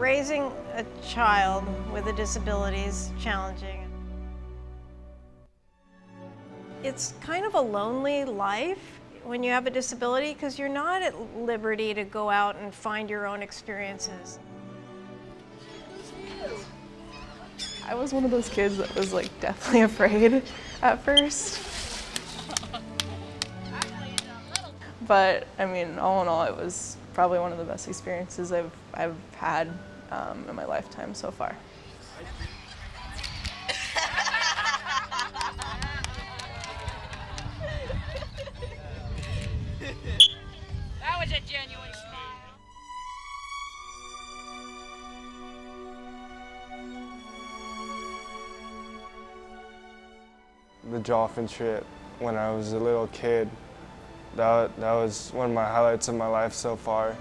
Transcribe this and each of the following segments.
Raising a child with a disability is challenging. It's kind of a lonely life when you have a disability because you're not at liberty to go out and find your own experiences. I was one of those kids that was like definitely afraid at first. But I mean, all in all, it was probably one of the best experiences I've had in my lifetime so far. That was a genuine smile. The dolphin trip when I was a little kid, that was one of my highlights of my life so far.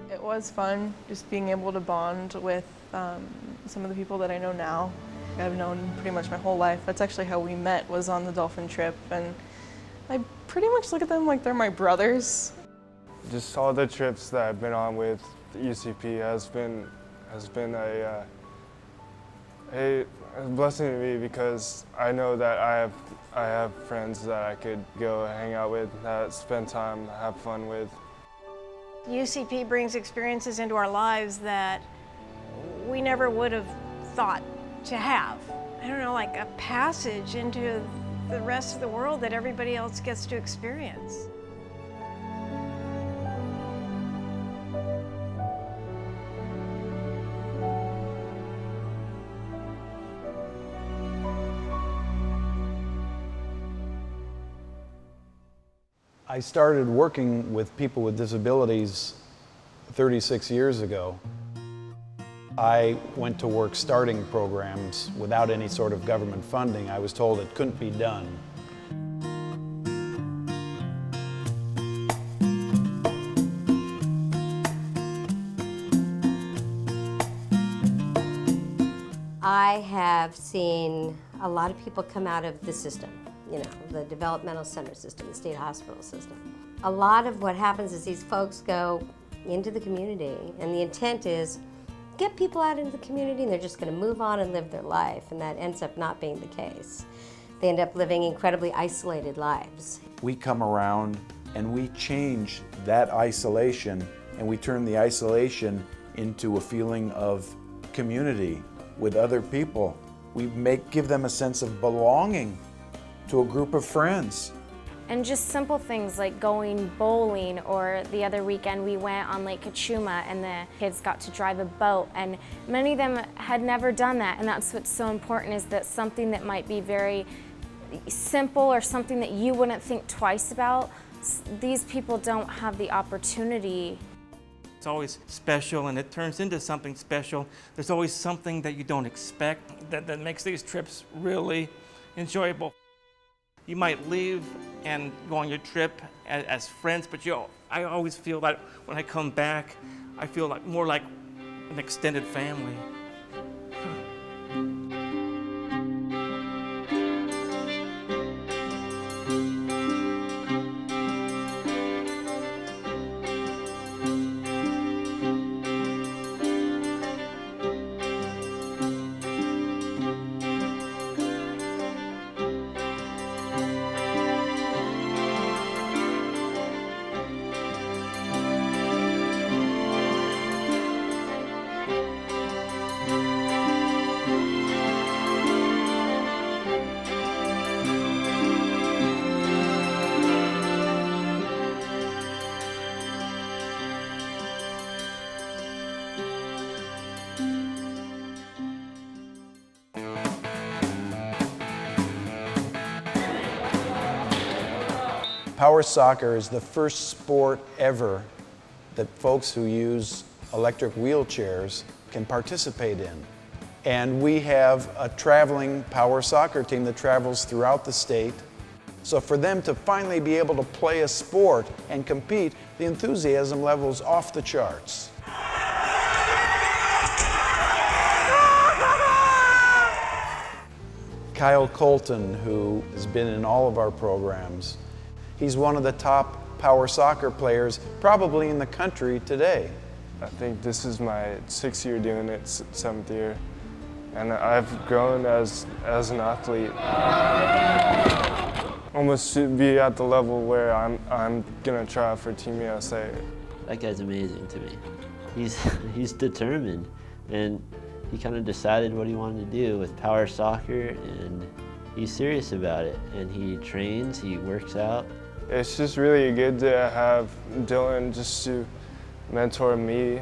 It was fun just being able to bond with some of the people that I know now. I've known pretty much my whole life. That's actually how we met, was on the dolphin trip, and I pretty much look at them like they're my brothers. Just all the trips that I've been on with the UCP has been a blessing to me because I know that I have friends that I could go hang out with, spend time, have fun with. UCP brings experiences into our lives that we never would have thought to have. I don't know, like a passage into the rest of the world that everybody else gets to experience. I started working with people with disabilities 36 years ago. I went to work starting programs without any sort of government funding. I was told it couldn't be done. I have seen a lot of people come out of the system, you know, the developmental center system, the state hospital system. A lot of what happens is these folks go into the community, and the intent is get people out into the community and they're just going to move on and live their life, and that ends up not being the case. They end up living incredibly isolated lives. We come around and we change that isolation, and we turn the isolation into a feeling of community with other people. We give them a sense of belonging to a group of friends. And just simple things like going bowling, or the other weekend we went on Lake Kachuma and the kids got to drive a boat, and many of them had never done that, and that's what's so important, is that something that might be very simple or something that you wouldn't think twice about, these people don't have the opportunity. It's always special, and it turns into something special. There's always something that you don't expect that makes these trips really enjoyable. You might leave and go on your trip as friends, but I always feel that when I come back, I feel like more like an extended family. Power soccer is the first sport ever that folks who use electric wheelchairs can participate in. And we have a traveling power soccer team that travels throughout the state. So for them to finally be able to play a sport and compete, the enthusiasm level is off the charts. Kyle Colton, who has been in all of our programs. He's one of the top power soccer players probably in the country today. I think this is my 6th year doing it, 7th year, and I've grown as an athlete. Almost to be at the level where I'm gonna try out for Team USA. That guy's amazing to me. He's determined, and he kind of decided what he wanted to do with power soccer, and he's serious about it. And he trains, he works out. It's just really good to have Dylan just to mentor me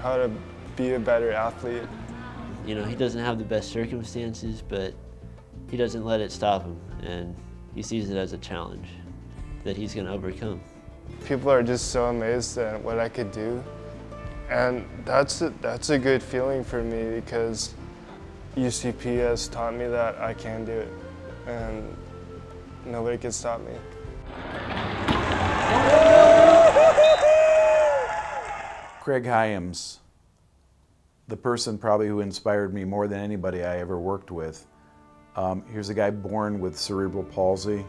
how to be a better athlete. You know, he doesn't have the best circumstances, but he doesn't let it stop him, and he sees it as a challenge that he's going to overcome. People are just so amazed at what I could do, and that's a good feeling for me because UCP has taught me that I can do it, and nobody can stop me. Craig Hyams, the person probably who inspired me more than anybody I ever worked with. Here's a guy born with cerebral palsy.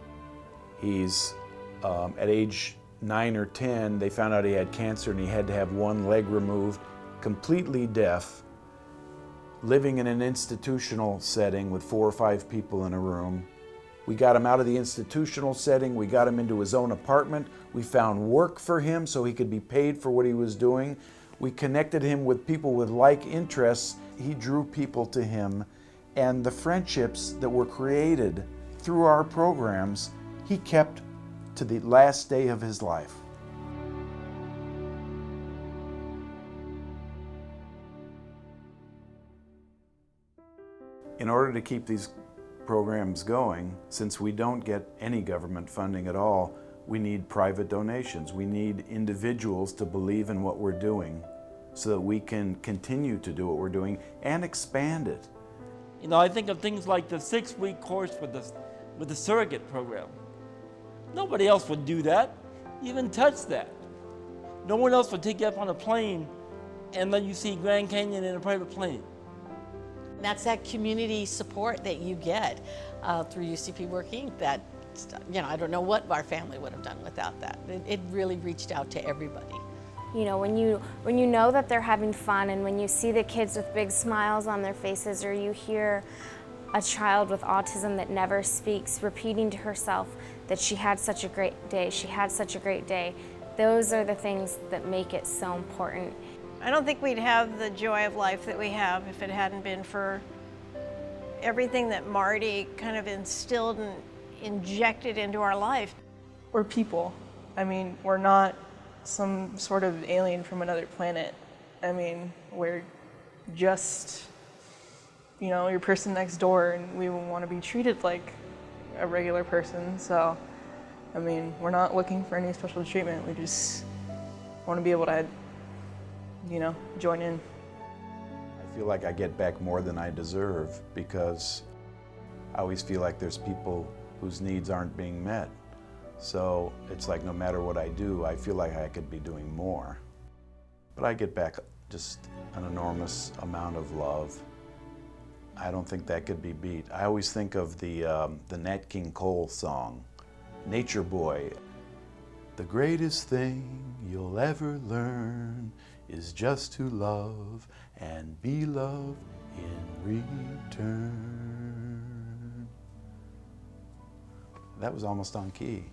He's at age 9 or 10, they found out he had cancer and he had to have one leg removed, completely deaf, living in an institutional setting with 4 or 5 people in a room. We got him out of the institutional setting, we got him into his own apartment, we found work for him so he could be paid for what he was doing. We connected him with people with like interests. He drew people to him, and the friendships that were created through our programs, he kept to the last day of his life. In order to keep these programs going, since we don't get any government funding at all, we need private donations. We need individuals to believe in what we're doing so that we can continue to do what we're doing and expand it. You know, I think of things like the 6-week course with the surrogate program. Nobody else would do that, even touch that. No one else would take you up on a plane and let you see Grand Canyon in a private plane. That's that community support that you get through UCP Working. That, you know, I don't know what our family would have done without that. It really reached out to everybody. You know, when you know that they're having fun, and when you see the kids with big smiles on their faces, or you hear a child with autism that never speaks repeating to herself that she had such a great day, she had such a great day, those are the things that make it so important. I don't think we'd have the joy of life that we have if it hadn't been for everything that Marty kind of instilled and injected into our life. We're people. I mean, we're not some sort of alien from another planet. I mean, we're just, you know, your person next door, and we want to be treated like a regular person. So, I mean, we're not looking for any special treatment. We just want to be able to, you know, join in. I feel like I get back more than I deserve because I always feel like there's people whose needs aren't being met. So it's like no matter what I do, I feel like I could be doing more. But I get back just an enormous amount of love. I don't think that could be beat. I always think of the Nat King Cole song, Nature Boy. The greatest thing you'll ever learn is just to love and be loved in return. That was almost on key.